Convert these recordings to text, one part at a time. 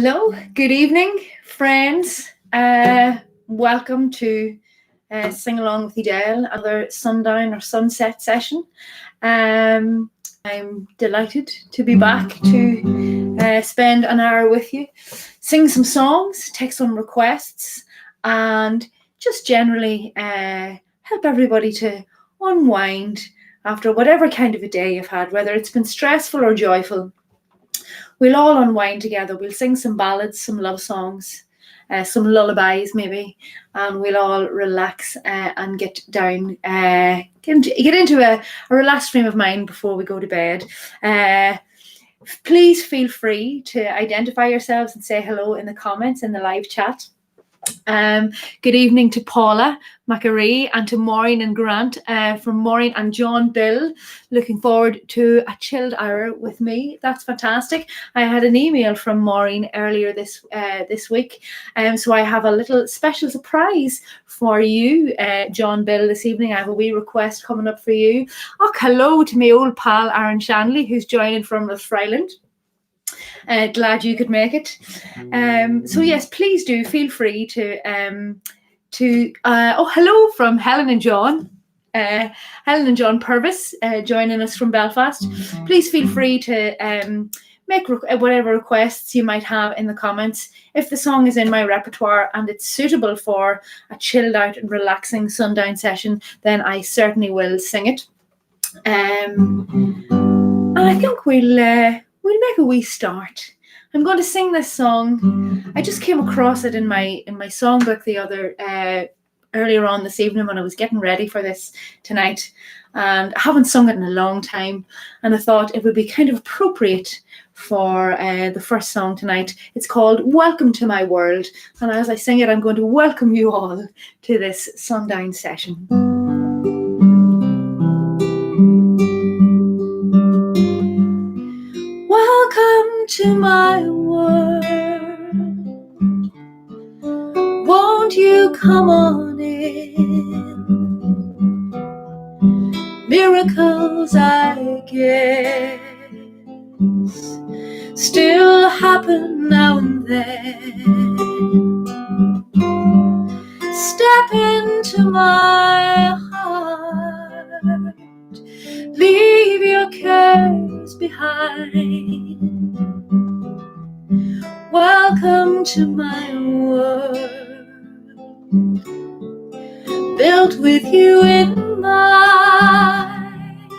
Hello, good evening, friends. Welcome to Sing Along with Edel, another sundown or sunset session. I'm delighted to be back to spend an hour with you, sing some songs, take some requests, and just generally help everybody to unwind after whatever kind of a day you've had, whether it's been stressful or joyful. We'll all unwind together. We'll sing some ballads, some love songs, some lullabies maybe, and we'll all relax and get down, get into a relaxed frame of mind before we go to bed. Please feel free to identify yourselves and say hello in the comments in the live chat. Good evening to Paula Macquarie and to Maureen and Grant from Maureen and John Bill. Looking forward to a chilled hour with me. That's fantastic. I had an email from Maureen earlier this week, so I have a little special surprise for you, John Bill, this evening. I have a wee request coming up for you. Oh, hello to my old pal Aaron Shanley, who's joining from Rathfriland. Glad you could make it. So yes, please do feel free to hello from Helen and John. Helen and John Purvis joining us from Belfast. Please feel free to make whatever requests you might have in the comments. If the song is in my repertoire and it's suitable for a chilled out and relaxing sundown session, then I certainly will sing it. And I think we'll make a wee start. I'm going to sing this song. I just came across it in my songbook the other earlier on this evening when I was getting ready for this tonight, and I haven't sung it in a long time, and I thought it would be kind of appropriate for the first song tonight. It's called Welcome to My World, and as I sing it, I'm going to welcome you all to this sundown session. Welcome to my world. Won't you come on in? Miracles, I guess, still happen now and then. Step into my heart. Leave your cares behind. Welcome to my world, built with you in mind.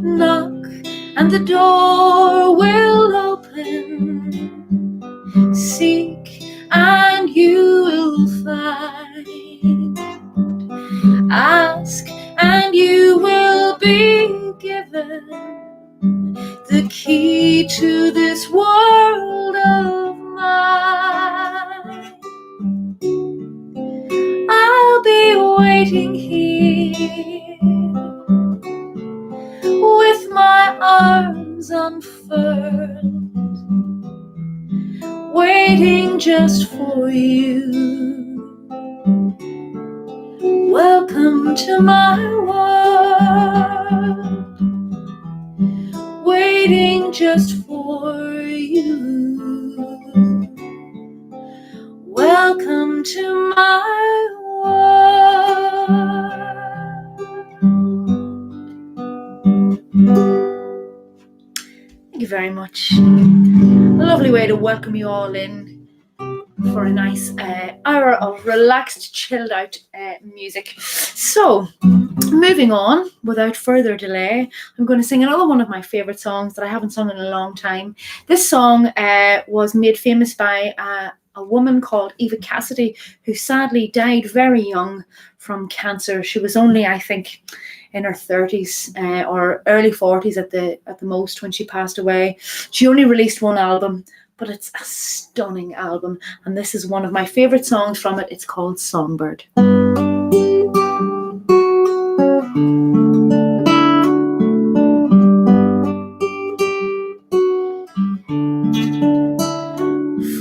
Knock and the door will open. Seek and you will find. Ask and you will be given the key to this world of mine. I'll be waiting here with my arms unfurled, waiting just for you. Welcome to my world, waiting just for you. Welcome to my world. Thank you very much. A lovely way to welcome you all in for a nice hour of relaxed, chilled out music. So, moving on, without further delay, I'm going to sing another one of my favourite songs that I haven't sung in a long time. This song was made famous by a woman called Eva Cassidy, who sadly died very young from cancer. She was only, I think, in her 30s or early 40s at the most when she passed away. She only released one album, but it's a stunning album, and this is one of my favourite songs from it. It's called Songbird.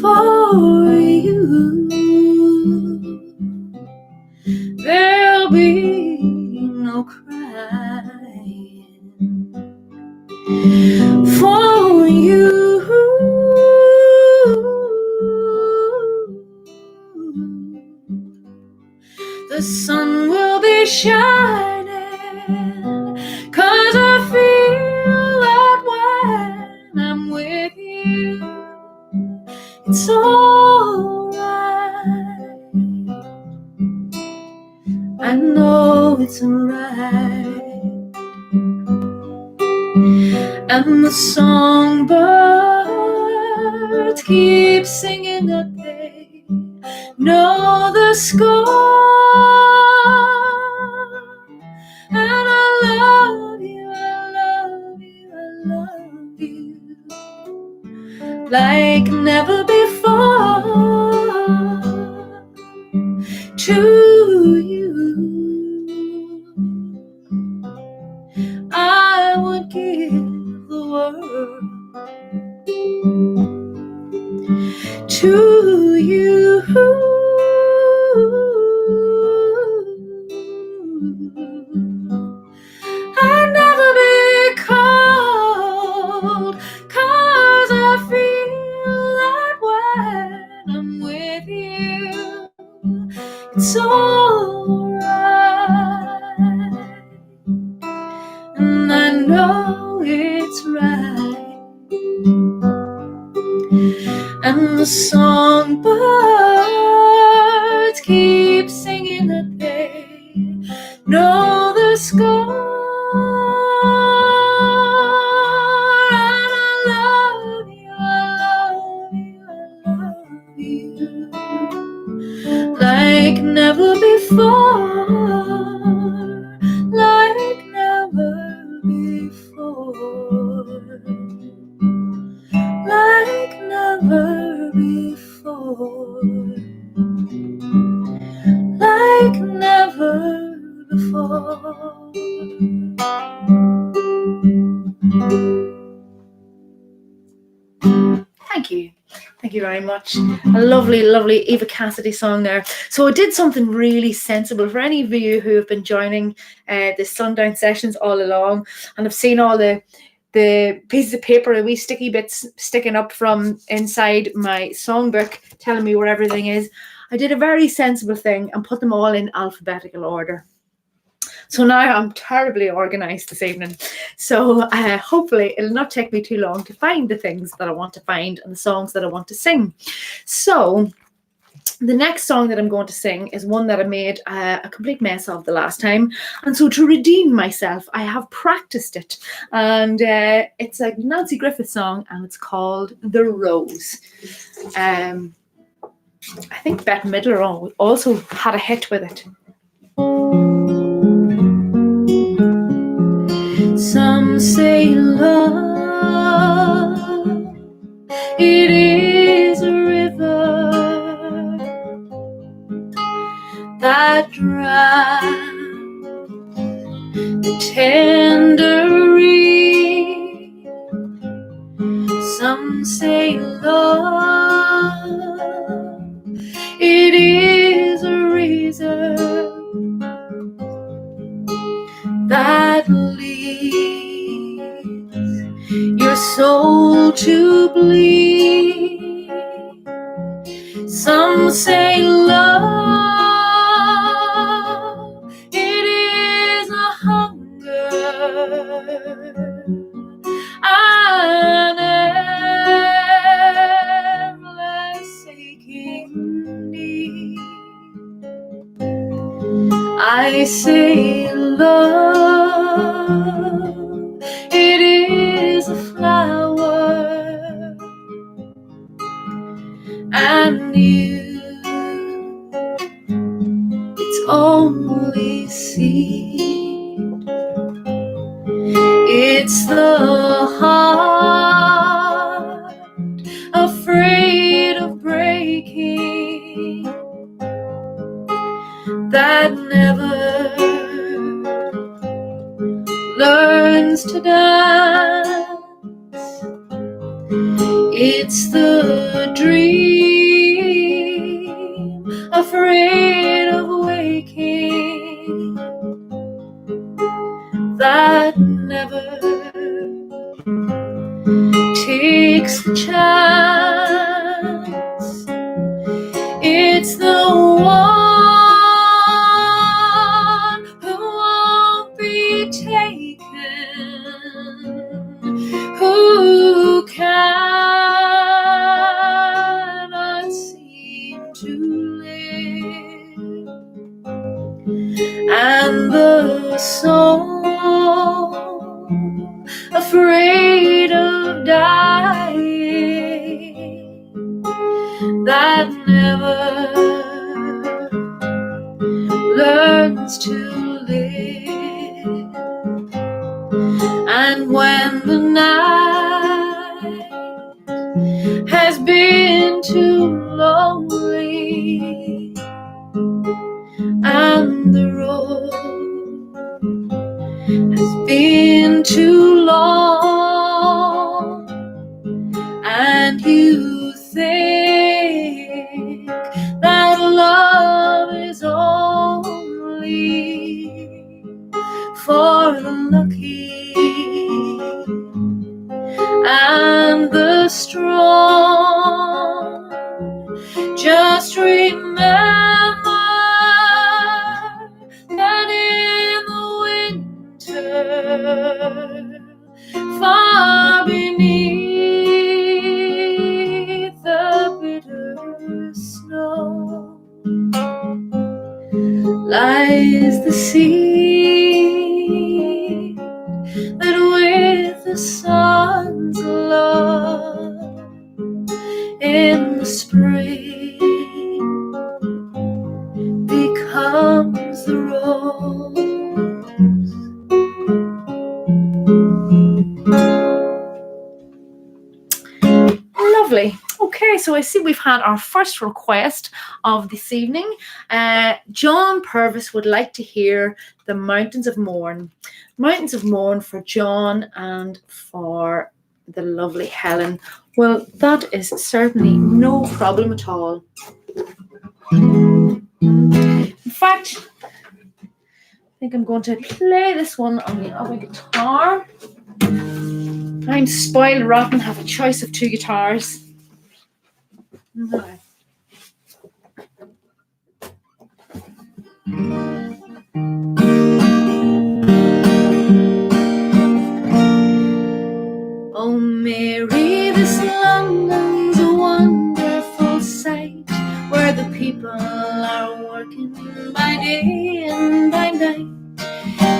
For you, there'll be no crying. For you, shining, 'cause I feel that when I'm with you, it's alright. I know it's alright. And the songbirds keep singing that they know the score. And I love you, I love you, I love you, like never before. To you, I would give the world. To you, I'd never be cold, 'cause I feel that when I'm with you, it's alright. And I know it's right. And the songbirds keep singing that they know the score. And I love you, I love you, I love you, like never before, like never before, like never before, like never before. Thank you. Thank you very much. A lovely, lovely Eva Cassidy song there. So I did something really sensible for any of you who have been joining the Sundown Sessions all along and have seen all the pieces of paper and wee sticky bits sticking up from inside my songbook telling me where everything is. I did a very sensible thing and put them all in alphabetical order. So now I'm terribly organized this evening. So hopefully it'll not take me too long to find the things that I want to find and the songs that I want to sing. So the next song that I'm going to sing is one that I made a complete mess of the last time. And so to redeem myself, I have practiced it. And it's a Nancy Griffith song and it's called The Rose. I think Bette Midler also had a hit with it. Some say love, it is a river that drowns the tender reed. Some say love, it is a reason that leads your soul to bleed. Some say love, it is a hunger, an endless aching need. I say love, it is a flower, and you, it's only seed. It's the heart afraid of breaking that never learns to dance. It's the dream afraid of waking that never takes the chance. It's the one and the soul afraid of dying, that never learns to live. And when the night has been too lonely and the road has been too long, and you think that love is only for the lucky and the strong, just remember that in the winter, far beneath the bitter snow, lies the seed that with the sun's love in the spring becomes the rose. Lovely. Okay, so I see we've had our first request of this evening. John Purvis would like to hear the Mountains of Mourne. Mountains of Mourne for John and for the lovely Helen. Well, that is certainly no problem at all. In fact, I think I'm going to play this one on the other guitar. I'm spoiled rotten, have a choice of two guitars. No. Oh Mary, this London's a wonderful sight, where the people are working by day and by night.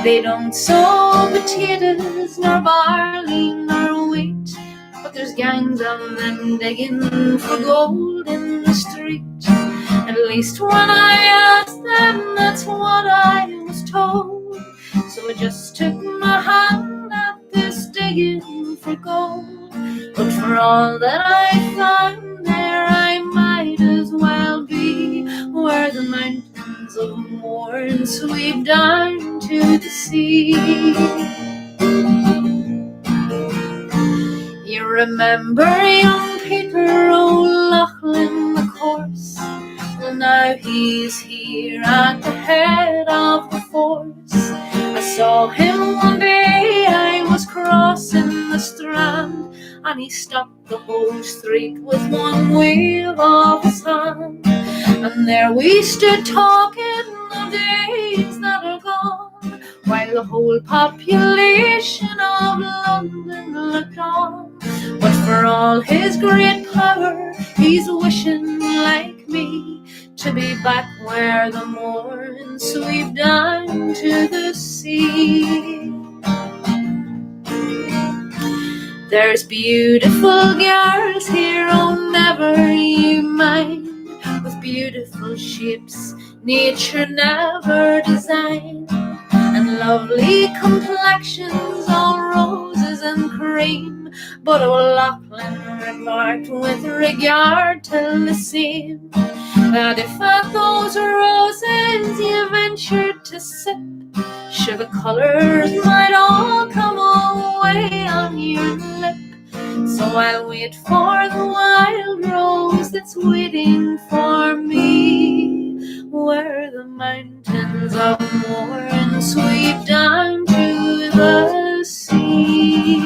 They don't sow potatoes, nor barley, nor wheat, but there's gangs of them digging for gold in the street. At least when I asked them, that's what I was told. So I just took my hand at this digging for gold. But for all that I found there, I might as well be where the mountains of Mourne sweep down to the sea. You remember young Peter O'Loughlin, of course? Well, now he's here at the head of the force. I saw him one day, I was crossing the Strand, and he stopped the whole street with one wave of his hand. And there we stood talking of days that are gone, while the whole population of London looked on. But for all his great power, he's wishing like me to be back where the Mourne sweep down to the sea. There's beautiful girls here, oh never you mind, with beautiful shapes nature never designed, and lovely complexions, all roses and cream. But O'Loughlin remarked with regard to the same, that if at those roses you ventured to sip, sure the colours might all come away on your lip. So I'll wait for the wild rose that's waiting for me, where the mountains of Mourne sweep down to the sea.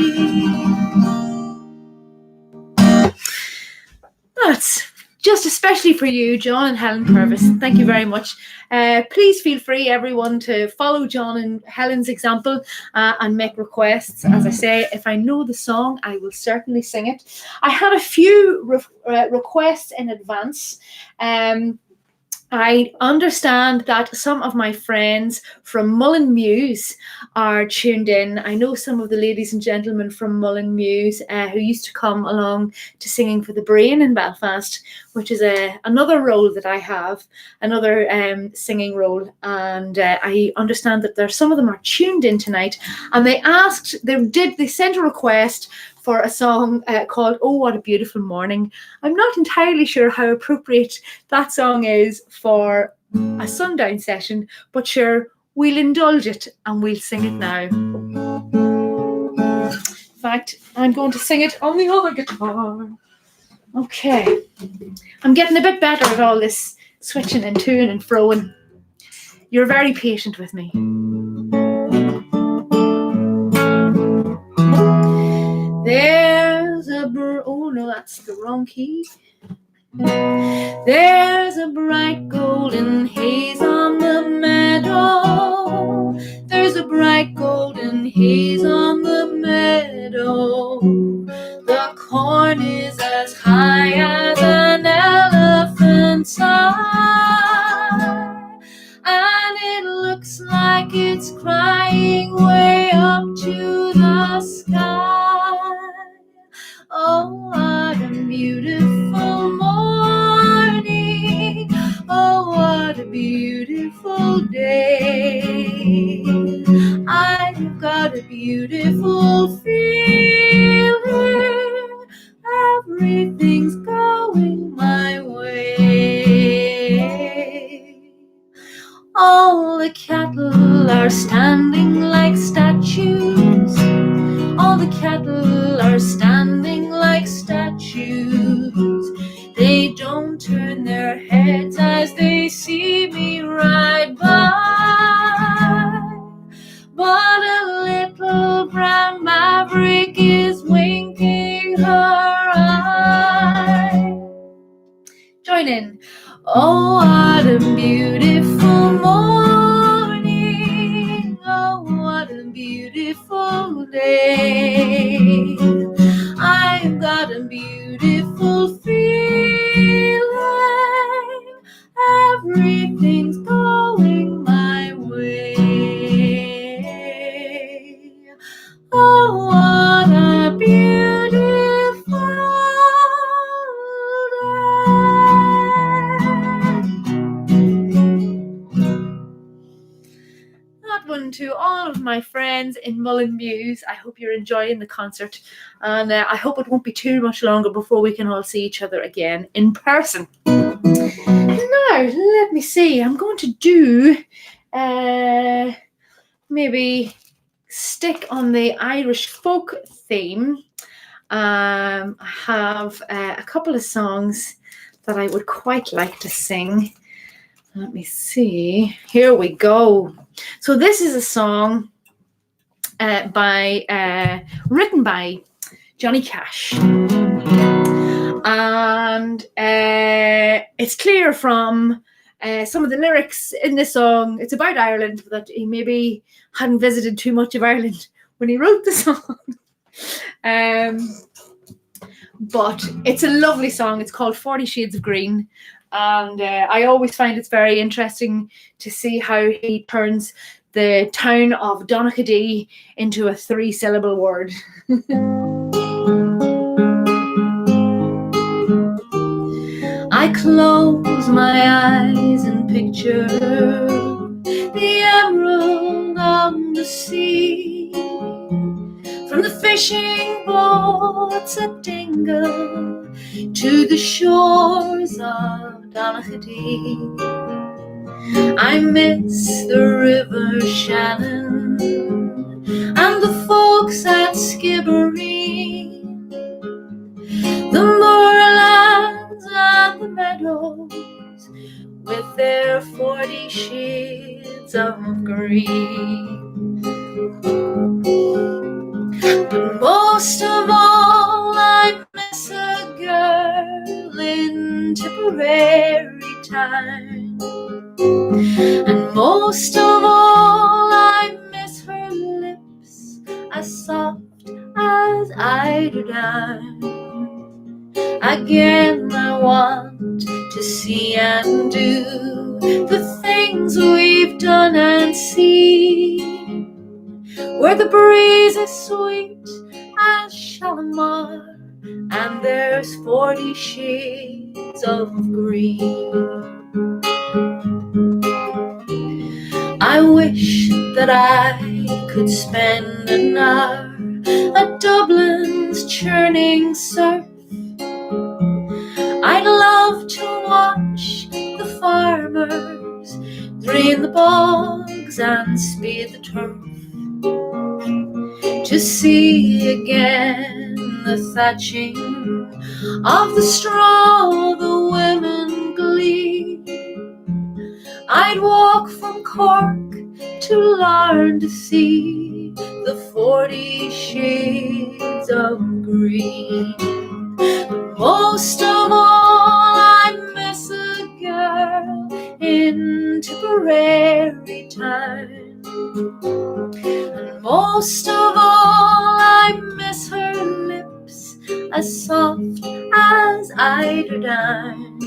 That's just especially for you, John and Helen Purvis. Thank you very much. Please feel free, everyone, to follow John and Helen's example and make requests. As I say, if I know the song, I will certainly sing it. I had a few requests in advance. I understand that some of my friends from Mullen Mews are tuned in. I know some of the ladies and gentlemen from Mullen Mews who used to come along to Singing for the Brain in Belfast, which is another role that I have, another singing role. And I understand that some of them are tuned in tonight. And they sent a request for a song called Oh What a Beautiful Morning. I'm not entirely sure how appropriate that song is for a Sundown session, but sure, we'll indulge it and we'll sing it now. In fact, I'm going to sing it on the other guitar. Okay. I'm getting a bit better at all this switching and toing and froing. You're very patient with me. Oh no, that's the wrong key. There's a bright golden haze on the meadow. There's a bright golden haze on the meadow. The corn is as high as an elephant's eye, and it looks like it's crying way up to the sky. Oh, what a beautiful morning. Oh, what a beautiful day. I've got a beautiful feeling. Everything's going my way. All the cattle are standing like statues. All the cattle are standing like statues. They don't turn their heads as they see me ride by. But a little brown maverick is winking her eye. Join in. Oh, what a beautiful morning. Oh, what a beautiful day. I've got a beautiful feeling. Everything's going my way. Oh, what a beautiful That one to all of my friends in Mullen Mews. I hope you're enjoying the concert, and I hope it won't be too much longer before we can all see each other again in person. Now, let me see. I'm going to do maybe stick on the Irish folk theme. I have a couple of songs that I would quite like to sing. Let me see. Here we go. So this is a song written by Johnny Cash. And it's clear from some of the lyrics in this song, it's about Ireland, that he maybe hadn't visited too much of Ireland when he wrote the song. But it's a lovely song. It's called 40 Shades of Green. And I always find it's very interesting to see how he turns the town of Donaghadee into a 3-syllable word. I close my eyes and picture the emerald on the sea, from the fishing boats at Dingle to the shores of Donaghadee. I miss the River Shannon and the folks at Skibbereen, the moorlands and the meadows with their 40 shades of green. But most of all, I miss a girl in Tipperary town, and most of all, I miss her lips as soft as eiderdown. Again I want to see and do the things we've done and seen, where the breeze is sweet as Shalimar, and there's 40 shades of green. I wish that I could spend an hour at Dublin's churning surf. I'd love to watch the farmers drain the bogs and spade the turf, to see again the thatching of the straw the women glean. I'd walk from Cork to Larne to see the 40 shades of green. But most of all, I miss a girl in Tipperary town. And most of all, I miss her lips as soft as eiderdown.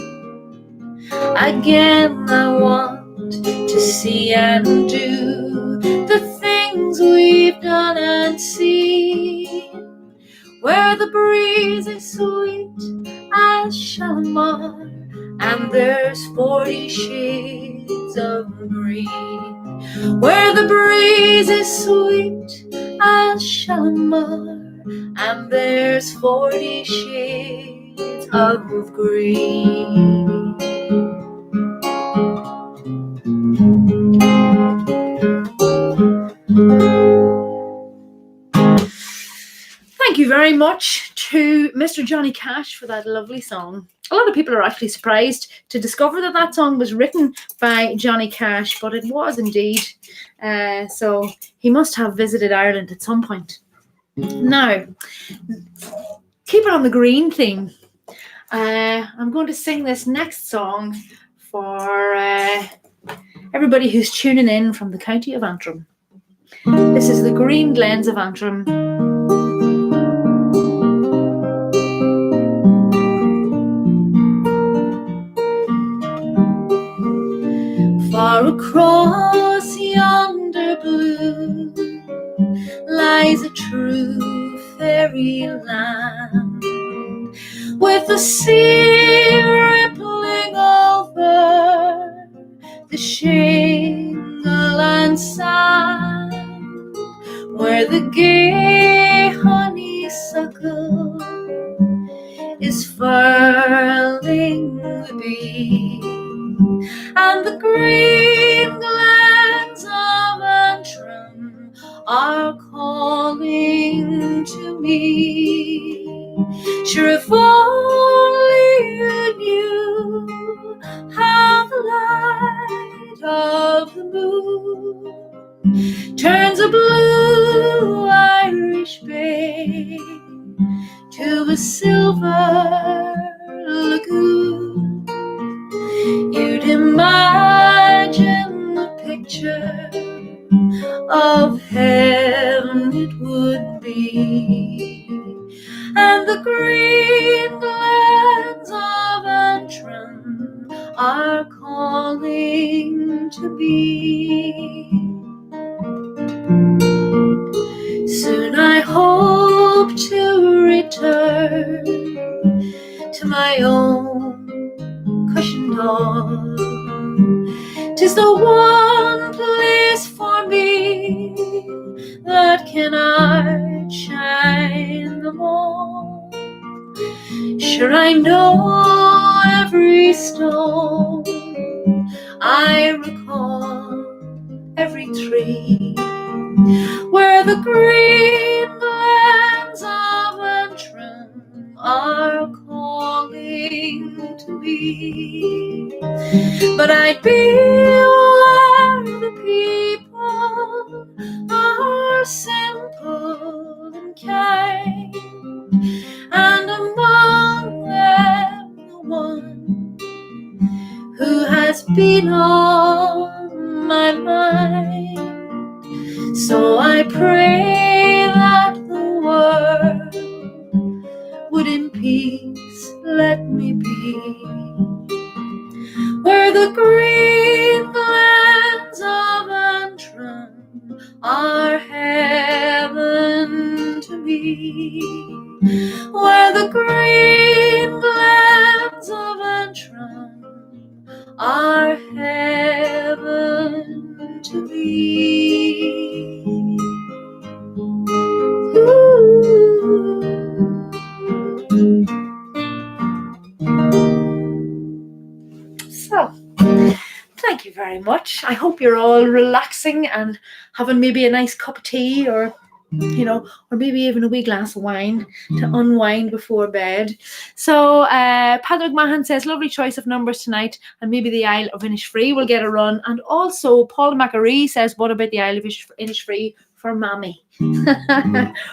Again I want to see and do the things we've done and seen, where the breeze is sweet as Shalimar, and there's 40 shades of green. Where the breeze is sweet as Shalimar, and there's 40 shades of green. Thank you very much to Mr. Johnny Cash for that lovely song. A lot of people are actually surprised to discover that that song was written by Johnny Cash, but it was indeed. So he must have visited Ireland at some point. Now, keep it on the green theme. I'm going to sing this next song for everybody who's tuning in from the county of Antrim. This is the Green Glens of Antrim. Far across yonder blue lies a true fairyland, with the sea rippling over the shingle and sand, where the gay honeysuckle is furling the bee, and the green glens of Antrim are calling to me. Sure, if only you knew how the light of the moon turns a blue Irish bay to a silver lagoon, you'd imagine the picture of heaven it would be. And the green glens of Antrim are calling to me. Soon I hope to return to my own cushioned hall. 'Tis the one place for me that can outshine them all. Sure, I know every stone, I recall every tree, where the green glens of Antrim are calling to me. But I'd be where the people are simple and kind, and among them the one who has been on my mind. So I pray that the world would in peace let me be, where the green are heaven to me, where the green glens of Antrim are heaven to me. So, thank you very much. I hope you're all relaxing and having maybe a nice cup of tea, or or maybe even a wee glass of wine to unwind before bed. So Padraig Mahan says, lovely choice of numbers tonight, and maybe the Isle of Innisfree will get a run. And also Paul Macquarie says, what about the Isle of Innisfree for Mammy?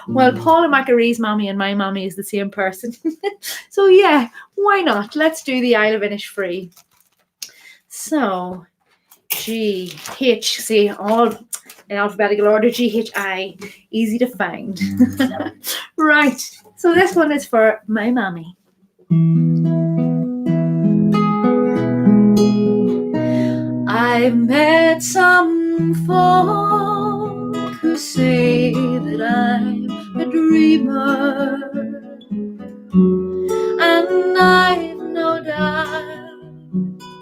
Well, Paula Macquarie's mommy and my mommy is the same person. So yeah, why not? Let's do the Isle of Innisfree. So G, H, see, all in alphabetical order, G, H, I, easy to find. Right, so this one is for my mommy. I've met some folk who say that I'm a dreamer, and I've no doubt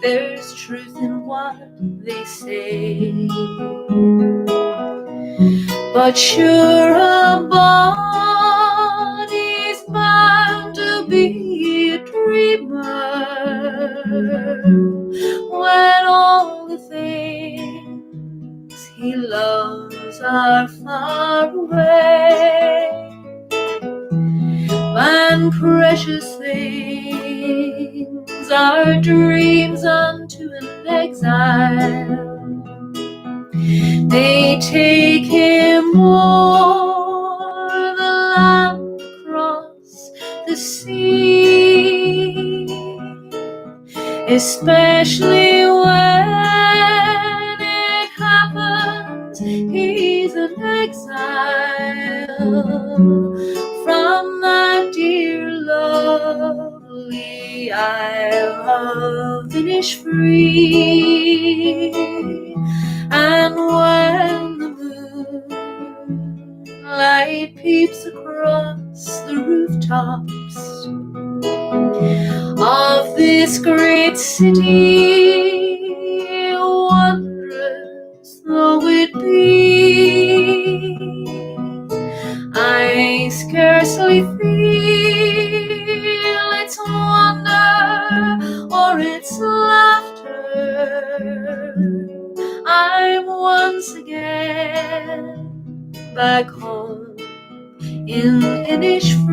there's truth in what they say. But sure, a body's bound to be a dreamer when all the things he loves are far away, and precious things are dreams unto an exile. They take him o'er the land across the sea, especially when it happens he's an exile from that dear lovely Isle of Innisfree. And when the moonlight peeps across the rooftops of this great city, wondrous though it be, I scarcely feel its wonder or its laughter. I'm once again back home in Innisfree.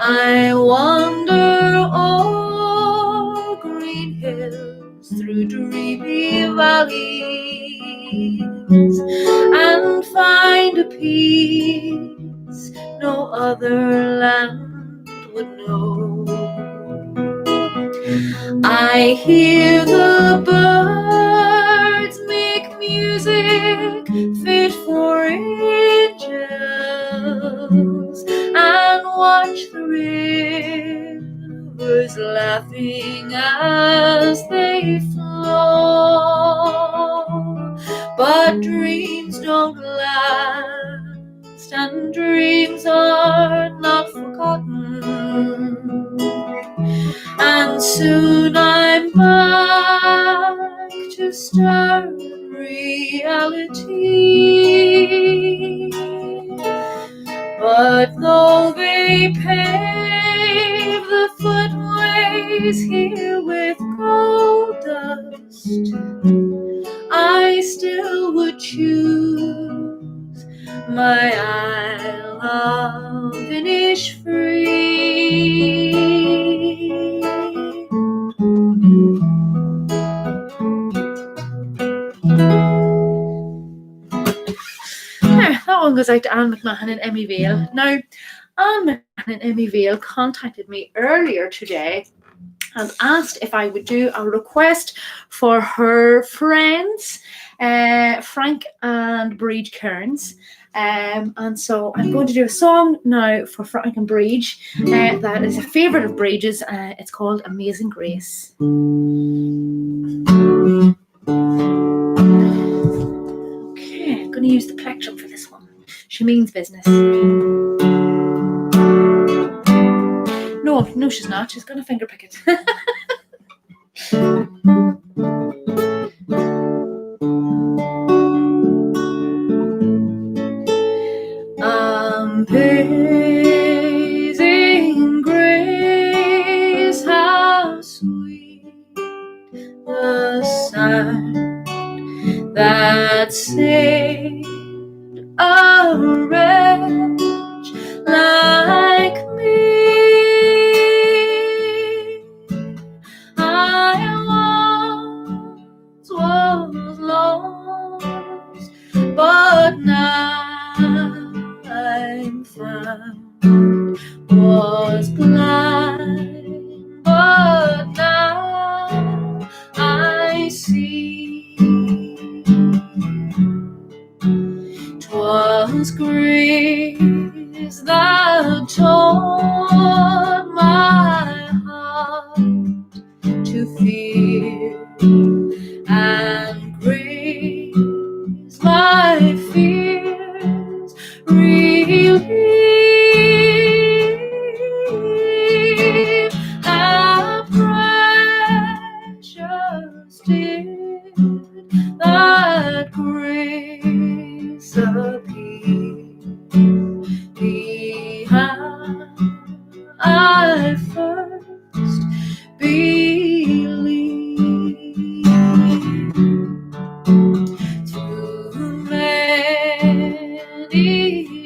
I wander o'er green hills, through dreamy valleys, and find a peace no other land would know. I hear the birds make music fit for angels, and watch the rivers laughing as they flow. But dreams don't last, and dreams are not forgotten, and soon I'm back to stern reality. But though they pave the footways here with gold dust, I still would choose my Isle of Innisfree. That one goes out to Anne McMahon and Emmy Vale. Now, Anne McMahon and Emmy Vale contacted me earlier today and asked if I would do a request for her friends, Frank and Breed Kearns. And so I'm going to do a song now for Frank and Breed that is a favourite of Breed's. It's called Amazing Grace. to use the plectrum for this one. She means business. No, she's not. She's going to finger pick it. Amazing grace, how sweet the sound that saved a wretch like me. I once was lost, but now I'm found. Was blind, but now I see. 'Twas grace that taught my heart to fear, and grace my fears relieve. How precious did that grace appear, behind I first believed. Through many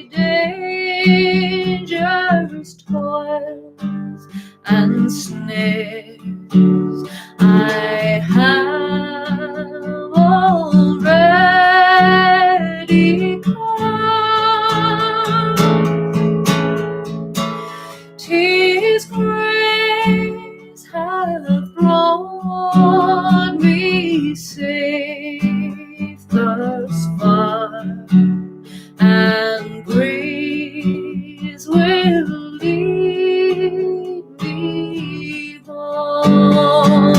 dangerous toils and snares, I have already come. 'Tis grace hath brought me safe thus far, and grace will lead me home.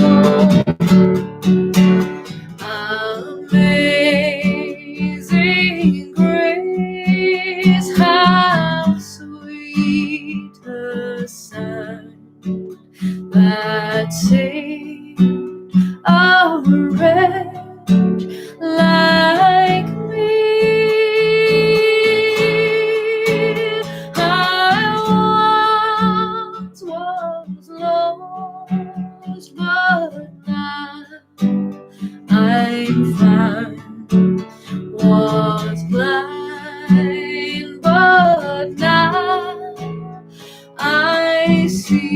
Amazing grace, how sweet the sound that saved a wretch like me. I once was lost, but now I'm found. Was blind, but now I see.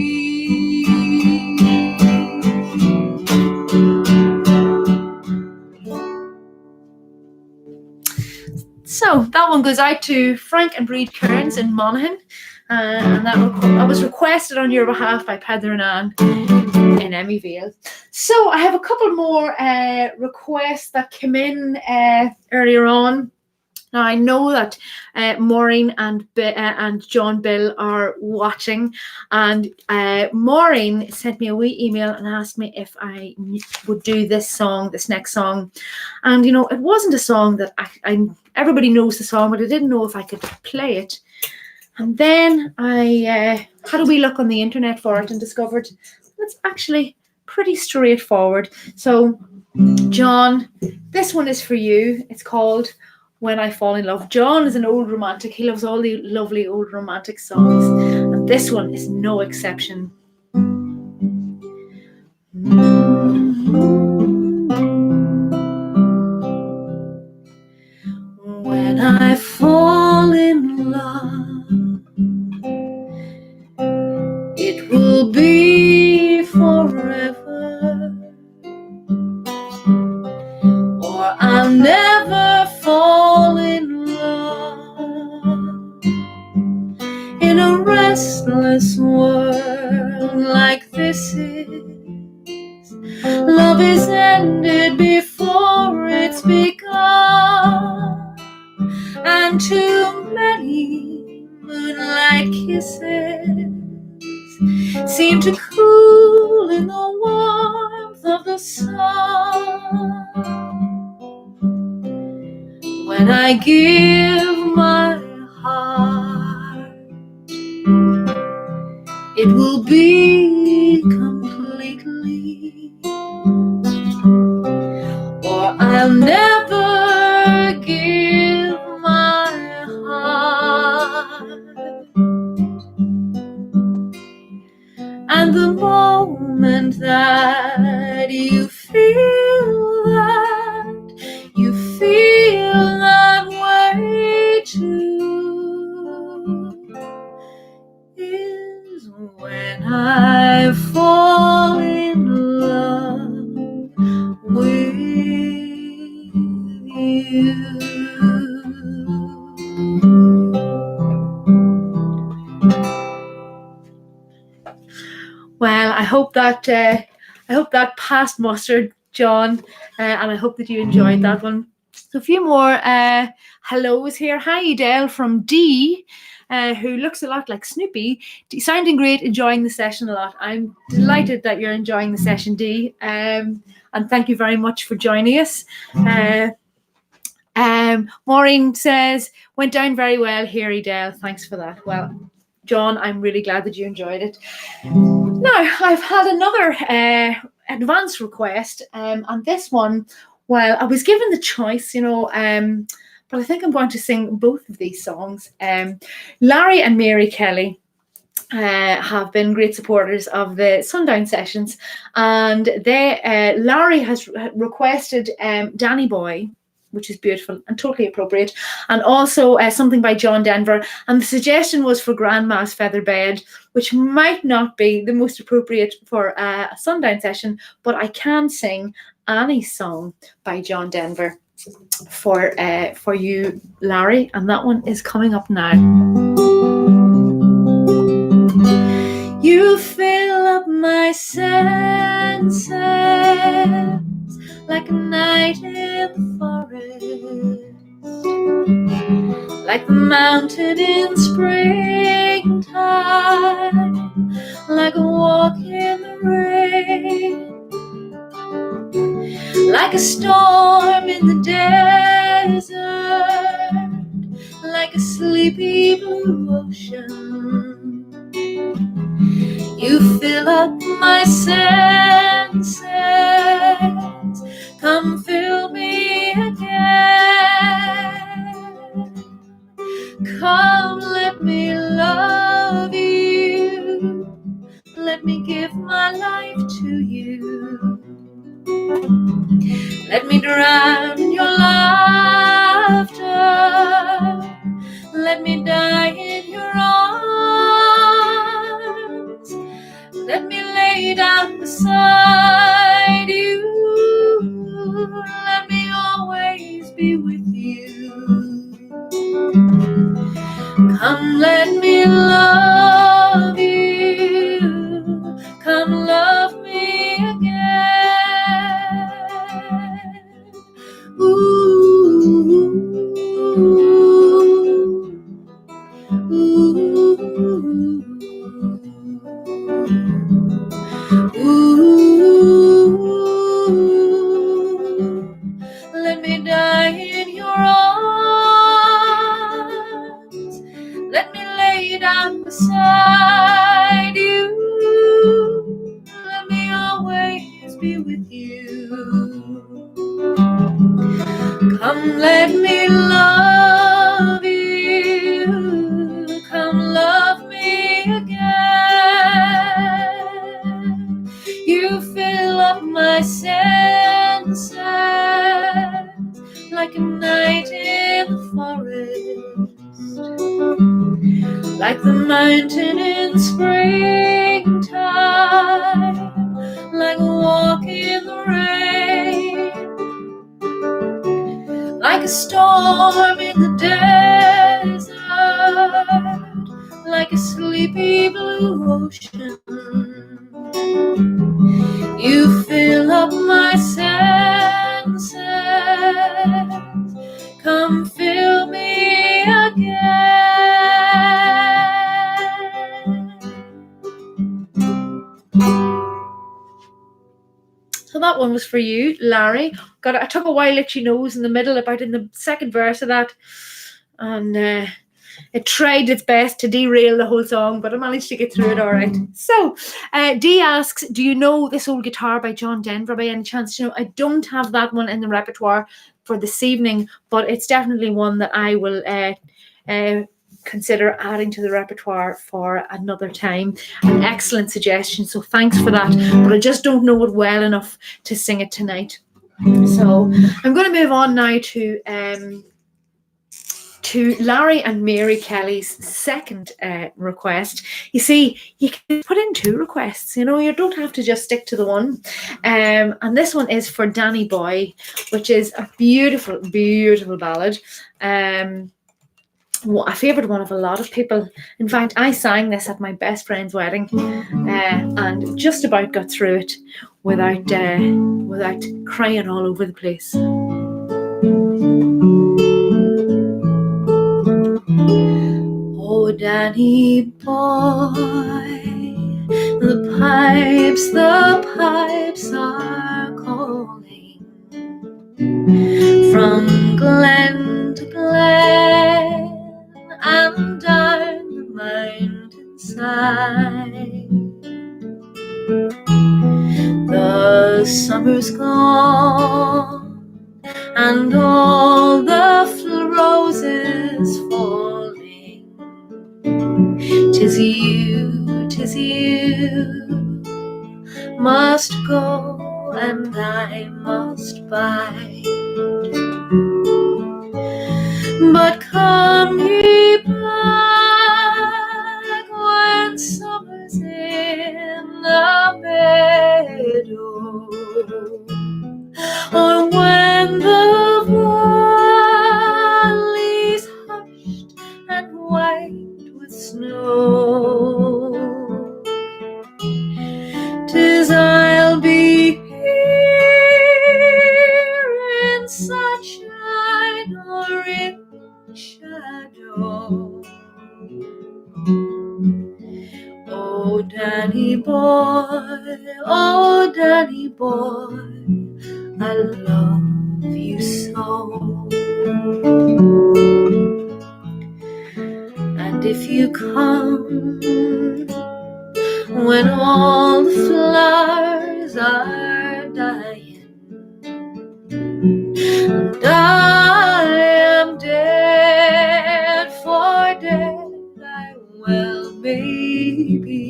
So that one goes out to Frank and Breed Kearns in Monaghan, and that was requested on your behalf by Pedro and Anne in Emmyvale. So I have a couple more requests that came in earlier on. Now I know that Maureen and John Bill are watching, and Maureen sent me a wee email and asked me if I would do this next song. And it wasn't a song that I everybody knows the song, but I didn't know if I could play it. And then I had a wee look on the internet for it and discovered it's actually pretty straightforward. So, John, this one is for you. It's called When I Fall in Love. John is an old romantic. He loves all the lovely old romantic songs, and this one is no exception. When I fall in love, it will be forever, or I'll never fall in love in a restless world like this is. Love is ended before it's begun, and too many moonlight kisses seem to cool in the warmth of the sun. when I give my heart, it will be completely, or I'll never give my heart. And the moment that you feel that way too, is when I fall in love with you. Well, I hope that passed muster, John, and I hope that you enjoyed that one. So a few more hellos here. Hi, Edel from D, who looks a lot like Snoopy. Sounding great, enjoying the session a lot. I'm delighted that you're enjoying the session, D, and thank you very much for joining us. Maureen says, went down very well here, Edel. Thanks for that. Well, John, I'm really glad that you enjoyed it. Now, I've had another advance request, and this one, well, I was given the choice, but I think I'm going to sing both of these songs. Larry and Mary Kelly have been great supporters of the Sundown Sessions, and Larry has requested Danny Boy, which is beautiful and totally appropriate, and also something by John Denver. And the suggestion was for Grandma's Feather Bed, which might not be the most appropriate for a Sundown Session, but I can sing Annie's song by John Denver for you, Larry, and that one is coming up now. You fill up my senses like a night in the forest, like the mountain in springtime, like a walk in the rain, like a storm in the desert, like a sleepy blue ocean. You fill up my senses, come fill me again. Come, let me love you, let me give my life to you. Let me drown in your laughter, let me die in your arms. Let me lay down beside you, let me always be with you. Come, let me love you, come love me again. Ooh, let me die in your arms, let me lay down beside you, let me always be with you. Come, let me love you, come love me again. You fill up my senses like a night in the forest, like the mountain in springtime, like a walk in the rain, like a storm in the desert, like a sleepy blue ocean. You fill up my senses, come fill me again. So that one was for you, Larry. I took a while at your nose in the middle, about in the second verse of that. And it tried its best to derail the whole song, but I managed to get through it all right. So, Dee asks, do you know This Old Guitar by John Denver by any chance? You know, I don't have that one in the repertoire for this evening, but it's definitely one that I will consider adding to the repertoire for another time. An excellent suggestion, so thanks for that. But I just don't know it well enough to sing it tonight. So I'm going to move on now to Larry and Mary Kelly's second request. You see, you can put in 2 requests, you know, you don't have to just stick to the one. And this one is for Danny Boy, which is a beautiful, beautiful ballad. A favourite one of a lot of people. In fact, I sang this at my best friend's wedding and just about got through it without crying all over the place. Oh, Danny boy, the pipes are calling from glen to glen and down the mountainside. The summer's gone and all the roses falling. 'Tis you must go and I must bide. But come ye back when summer's in the meadow, or when the valley's hushed and white with snow. 'Tis I'll be here in sunshine or in shadow. Oh, Danny boy, I love you so. And if you come when all the flowers are dying and I am dead, for dead I well may be,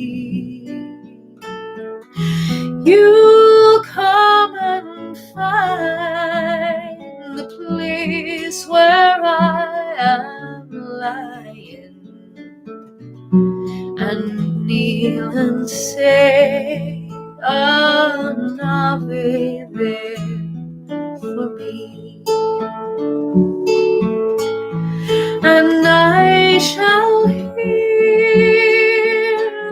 you come and find the place where I am lying, and kneel and say an Ave there for me, and I shall hear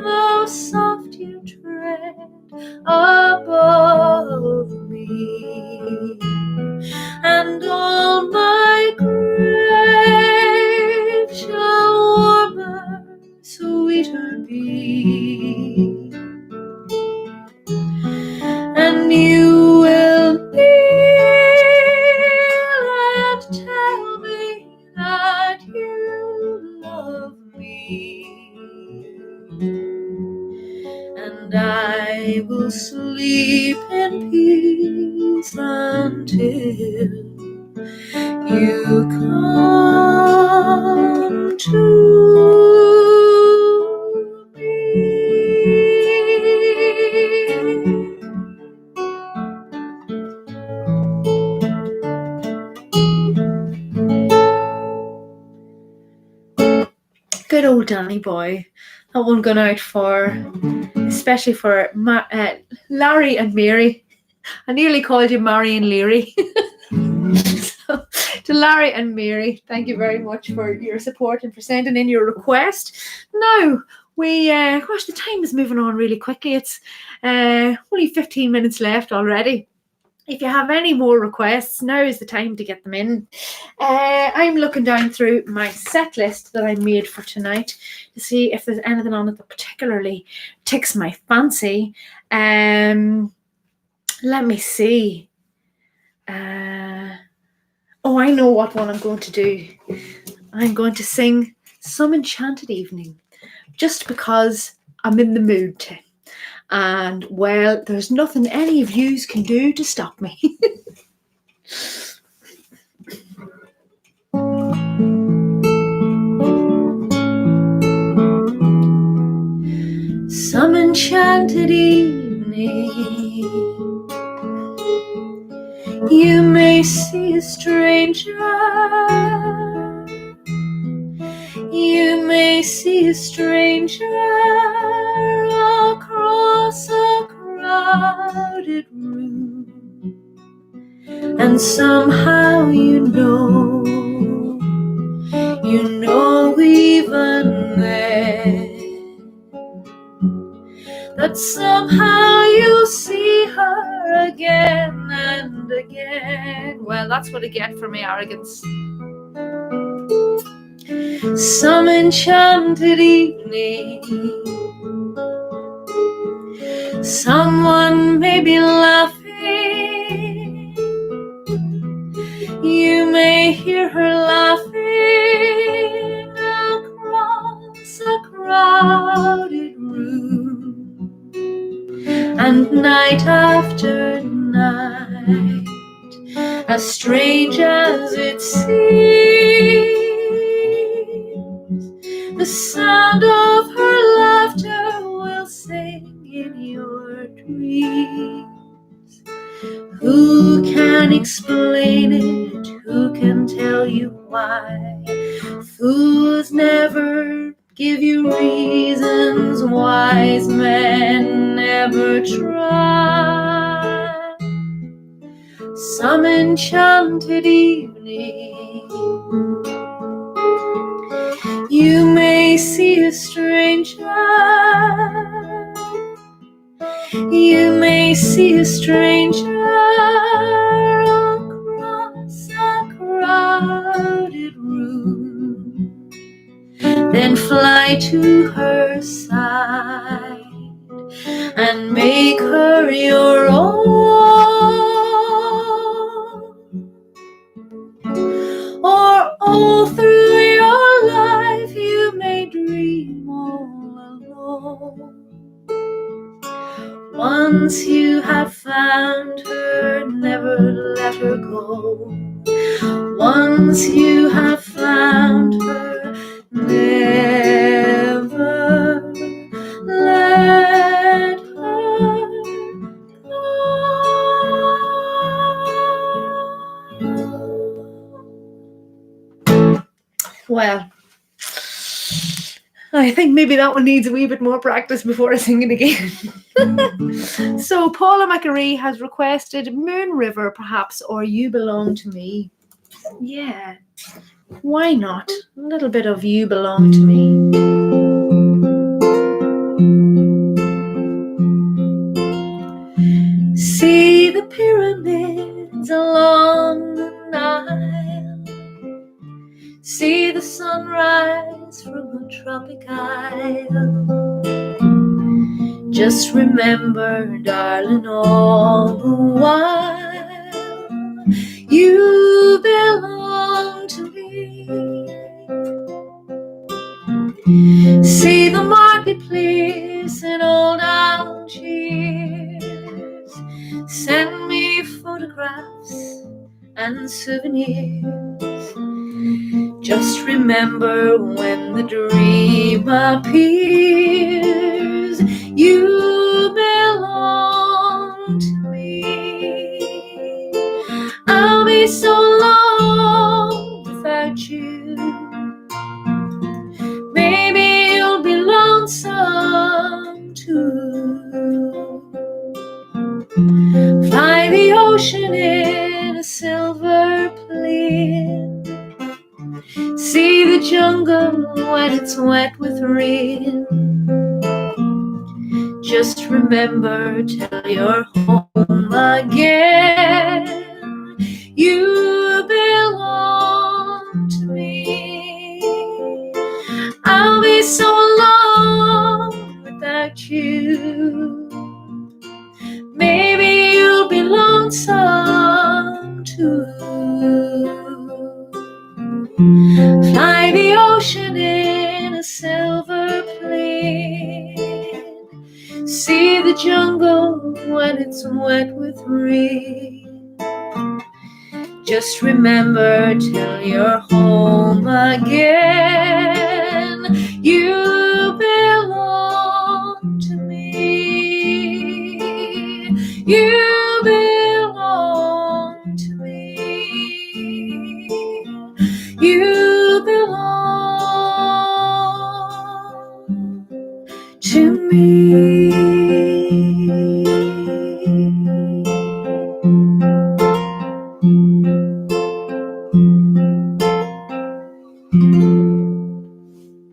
the soft you tread above me, and all my grave shall warmer, sweeter be, and you will kneel and tell me that you love me, and I will sleep in peace until you come to me. Good old Danny boy. That one going out especially for Larry and Mary. I nearly called you Mary and Leary. So, to Larry and Mary, thank you very much for your support and for sending in your request. Now, gosh, the time is moving on really quickly. It's only 15 minutes left already. If you have any more requests, now is the time to get them in. I'm looking down through my set list that I made for tonight to see if there's anything on it that particularly ticks my fancy. Let me see. Oh, I know what one I'm going to do. I'm going to sing Some Enchanted Evening, just because I'm in the mood to. And, well, there's nothing any of yous can do to stop me. Some enchanted evening, you may see a stranger. You may see a stranger across a crowded room, and somehow you know even then, that somehow you'll see her again and again. Well, that's what I get for my arrogance. Some enchanted evening, someone may be laughing. You may hear her laughing across a crowded room, and night after night, as strange as it seems, the sound of her laughter will sing in your dreams. Who can explain it? Who can tell you why? Fools never give you reasons, wise men never try. Some enchanted evening, you may see a stranger. You may see a stranger across a crowded room, then fly to her side and make her your own. Or all through your life you may dream all alone. Once you have found her, never let her go. Once you have found her, never let her go. Well, I think maybe that one needs a wee bit more practice before I sing it again. So Paula McAree has requested Moon River, perhaps, or You Belong to Me. Yeah, why not? A little bit of You Belong to Me. See the pyramids along the Nile. See the sunrise from a tropic isle. Just remember, darling, all the while, you belong to me. See the marketplace in old Algiers. Send me photographs and souvenirs. Just remember, when the dream appears, you belong to me. I'll be so long without you. Maybe you'll be lonesome too. Fly the ocean in a silver plane. See the jungle when it's wet with rain. Just remember, till you're home again, you belong to me. I'll be so alone without you. Maybe you'll be Fly the ocean in a silver plane. See the jungle when it's wet with rain. Just remember till you're home again, you belong to me. You belong to me. You belong to me.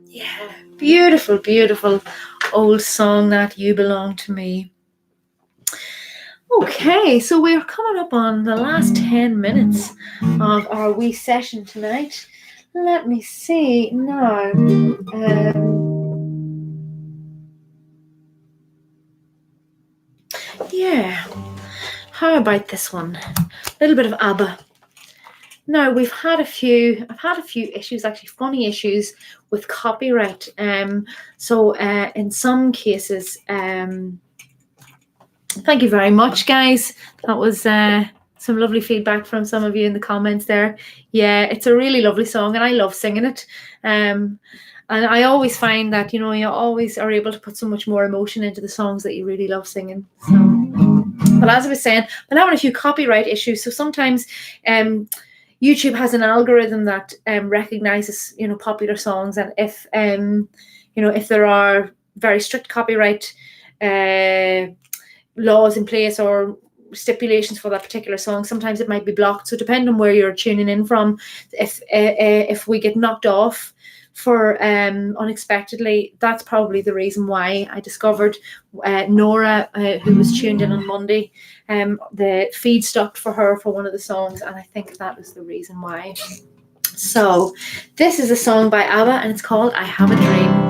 Yeah, beautiful, beautiful old song that, You Belong to Me. Okay, so we're coming up on the last 10 minutes of our wee session tonight. Let me see now. Yeah, how about this one? A little bit of ABBA. Now I've had a few issues, actually funny issues with copyright. So in some cases, thank you very much, guys. That was some lovely feedback from some of you in the comments there. Yeah, it's a really lovely song and I love singing it. And I always find that, you always are able to put so much more emotion into the songs that you really love singing. So, but as I was saying, I'm having a few copyright issues. So sometimes YouTube has an algorithm that recognizes, popular songs. And if, if there are very strict copyright laws in place or stipulations for that particular song, sometimes it might be blocked. So depending on where you're tuning in from, if we get knocked off for unexpectedly, that's probably the reason why. I discovered Nora, who was tuned in on Monday, the feed stopped for her for one of the songs, and I think that was the reason why. So this is a song by ABBA and it's called I Have a Dream.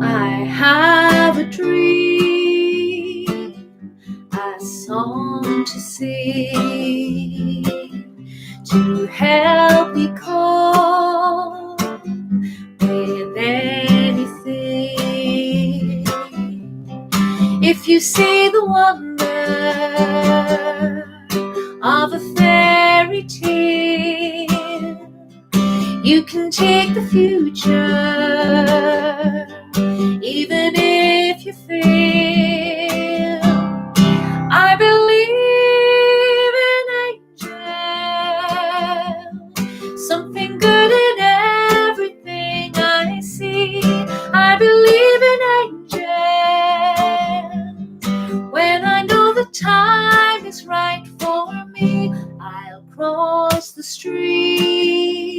I have a dream, a song to sing, to help me cope with anything. If you see the wonder of a fairy tale, you can take the future, even if you fail. I believe in angels, something good in everything I see. I believe in angels. When I know the time is right for me, I'll cross the stream.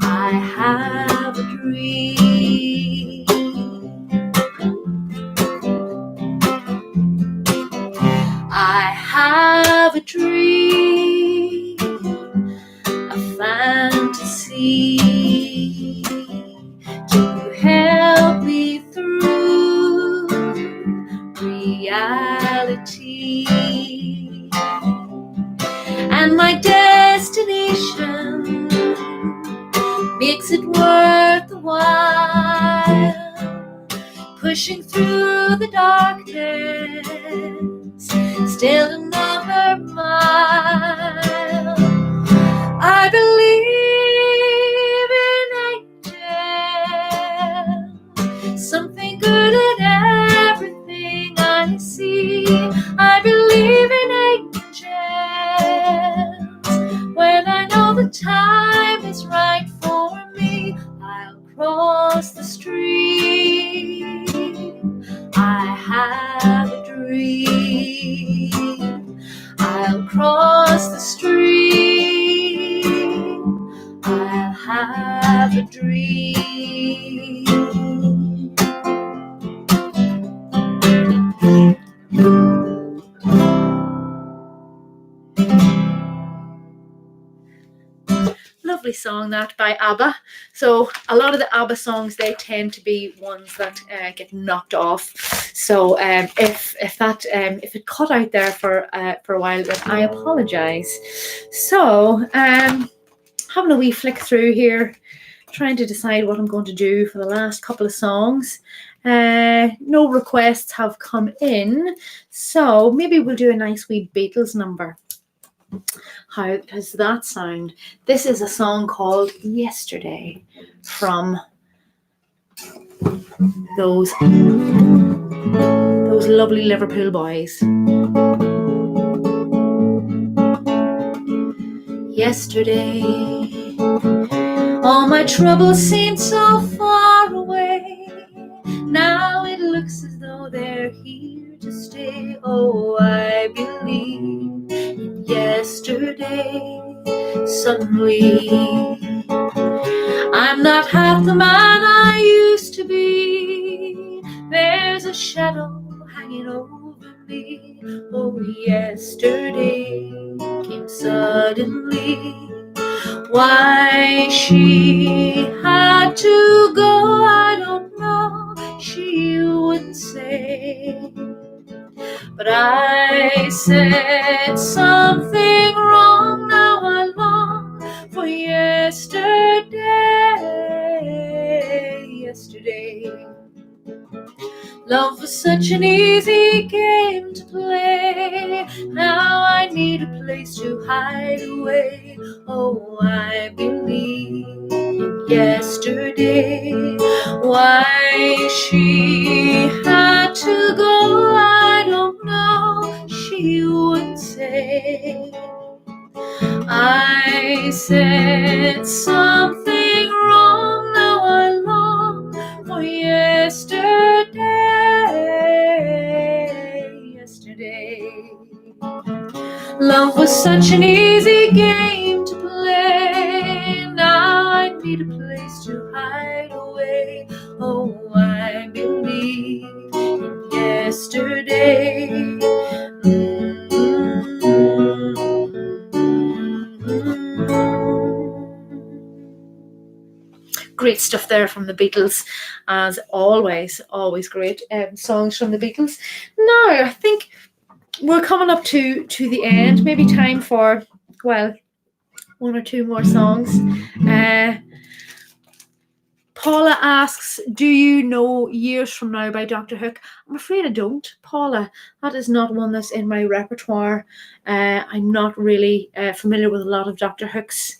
I have a dream. I have a dream, a fantasy to help me through reality. And my destination makes it worth the while, pushing through the darkness, still another mile. I believe in angels, something good in everything I see. I believe in angels. When I know the time is right for me, I'll cross the stream. I have a dream. I'll cross the stream. I'll have a dream. Lovely song that by ABBA. So a lot of the ABBA songs, they tend to be ones that get knocked off. So if it cut out there for a while, then I apologise. So having a wee flick through here, trying to decide what I'm going to do for the last couple of songs. No requests have come in, so maybe we'll do a nice wee Beatles number. How does that sound? This is a song called Yesterday from those lovely Liverpool boys. Yesterday, all my troubles seemed so far away. Now it looks as though they're here to stay. Oh, I believe in yesterday. Suddenly, I'm not half the man I used to be. There's a shadow hanging over me. Oh, yesterday came suddenly. Why she had to go, I don't know. She wouldn't say. But I said something wrong. Now I long for yesterday. Yesterday. Love was such an easy game to play. Now I need a place to hide away. Oh, I believe in yesterday. Why she had to go, I don't know. She would say. I said something wrong. Now I long for yesterday. Yesterday. Love was such an easy game to play. Now I need a place to hide away. Oh, I believe in yesterday. Great stuff there from the Beatles, as always great songs from the Beatles. Now I think we're coming up to the end. Maybe time for, well, one or two more songs. Paula asks, do you know Years From Now by Dr. Hook? I'm afraid I don't, Paula. That is not one that's in my repertoire. I'm not really familiar with a lot of Dr. Hook's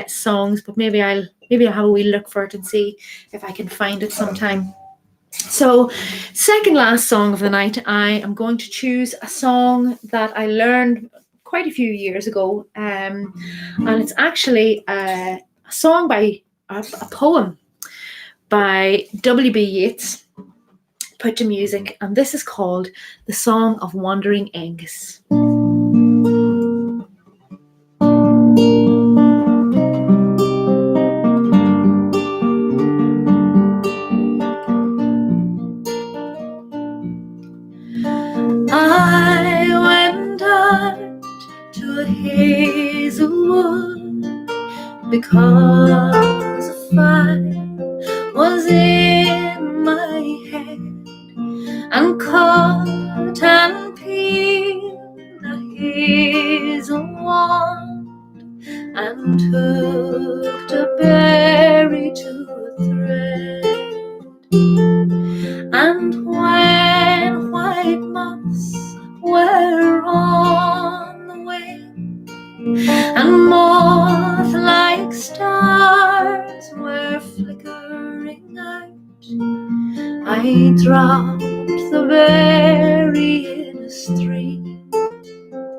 songs, but maybe I'll have a wee look for it and see if I can find it sometime. So, second last song of the night, I am going to choose a song that I learned quite a few years ago, and it's actually a song by a poem by W.B. Yeats put to music, and this is called The Song of Wandering Angus. I went out to a hazelwood because a fire was in my head, and cut and peeled a hazel wand, and hooked a berry to a thread. And when white moths were on the wing, and moth-like stars were flickering out, I dropped the berry in a stream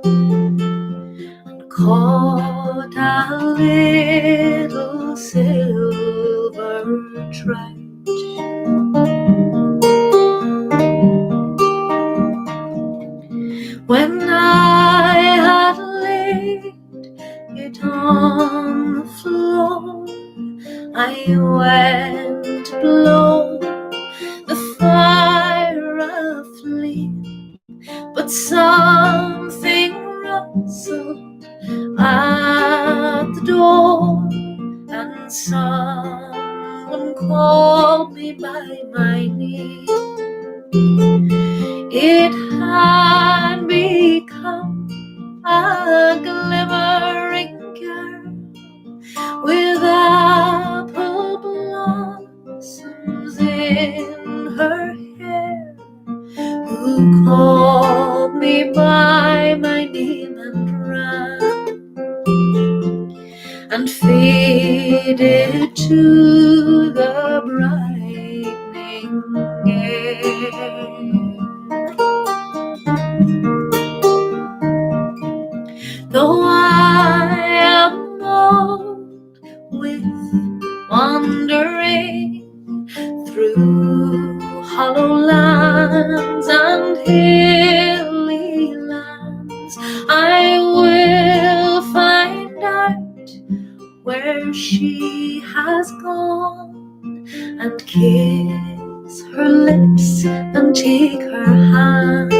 and caught a little silver trout. When I had laid it on the floor, I went to blow the fire aflame, but something rustled at the door, and someone called me by my name. and faded to the brightening air. Though I am old with wandering through hollow lands and hilly lands, I will find out where she has gone and kiss her lips and take her hand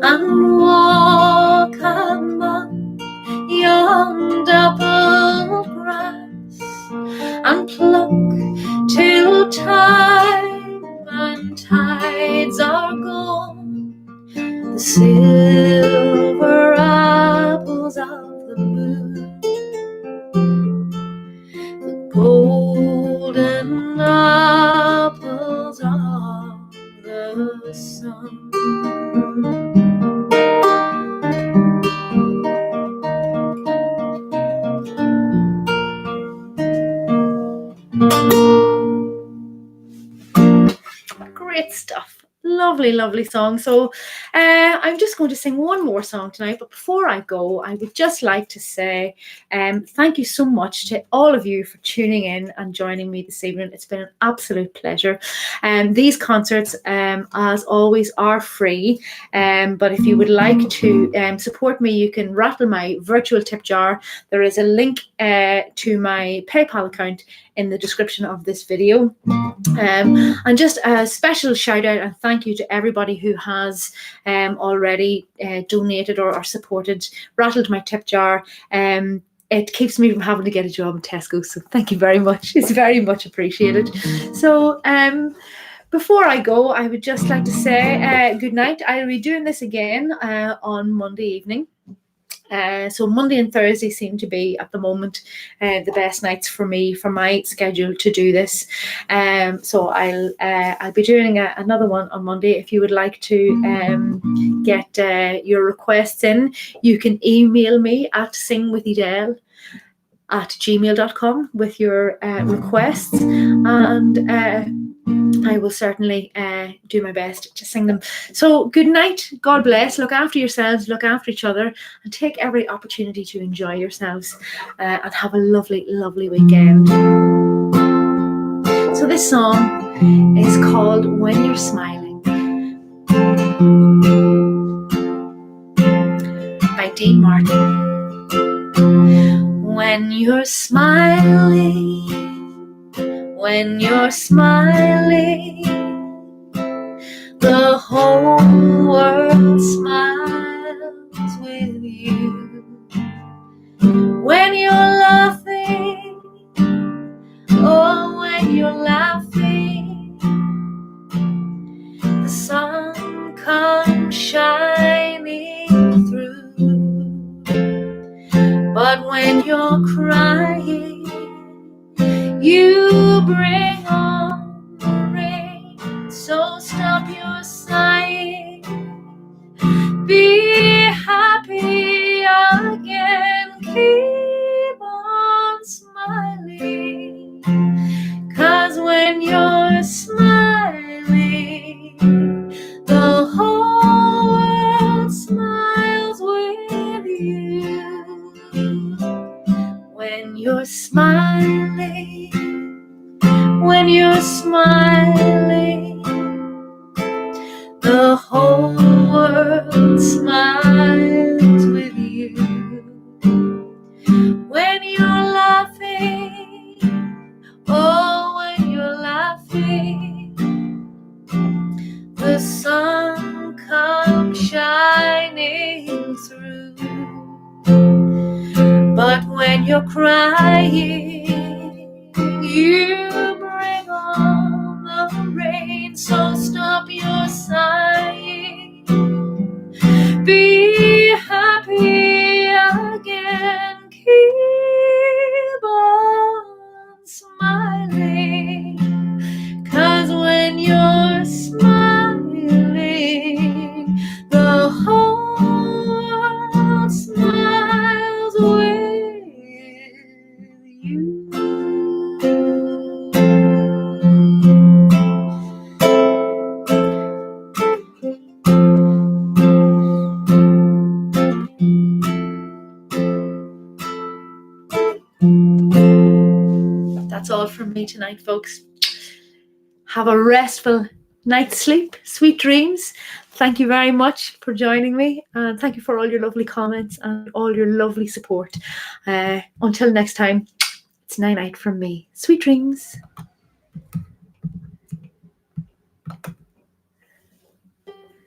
and walk among yon dappled grass and pluck till time and tides are gone the silver apples of the moon, the golden apples of the sun. Great stuff. Lovely, lovely song. So I'm just going to sing one more song tonight. But before I go, I would just like to say thank you so much to all of you for tuning in and joining me this evening. It's been an absolute pleasure. These concerts, as always, are free. But if you would like to support me, you can rattle my virtual tip jar. There is a link to my PayPal account in the description of this video. And just a special shout out and thank you to everybody who has already donated or supported, rattled my tip jar. It keeps me from having to get a job in Tesco, so thank you very much. It's very much appreciated. So before I go, I would just like to say good night. I'll be doing this again on Monday evening. So Monday and Thursday seem to be at the moment the best nights for me, for my schedule to do this. So I'll be doing another one on Monday. If you would like to get your requests in, you can email me at singwithedale@gmail.com with your requests, and I will certainly do my best to sing them. So good night, God bless, look after yourselves, look after each other, and take every opportunity to enjoy yourselves and have a lovely, lovely weekend. So this song is called When You're Smiling by Dean Martin. When you're smiling, when you're smiling, the whole world smiles with you. When you're laughing, oh, when you're laughing, the sun comes shining through. But when you're crying, you bring on the rain. So stop your sighing, be happy again, keep on smiling. 'Cause when you're smiling, the whole world smiles with you. When you're smiling, when you're smiling, the whole world smiles with you. When you're laughing, oh, when you're laughing, the sun comes shining through. But when you're crying, you bring on the rain. So stop your sighing, be happy again, keep on smiling. 'Cause when you're smiling, the whole world smiles with that's all from me tonight, folks. Have a restful night's sleep, sweet dreams. Thank you very much for joining me, and thank you for all your lovely comments and all your lovely support. Until next time, it's night night from me. Sweet dreams.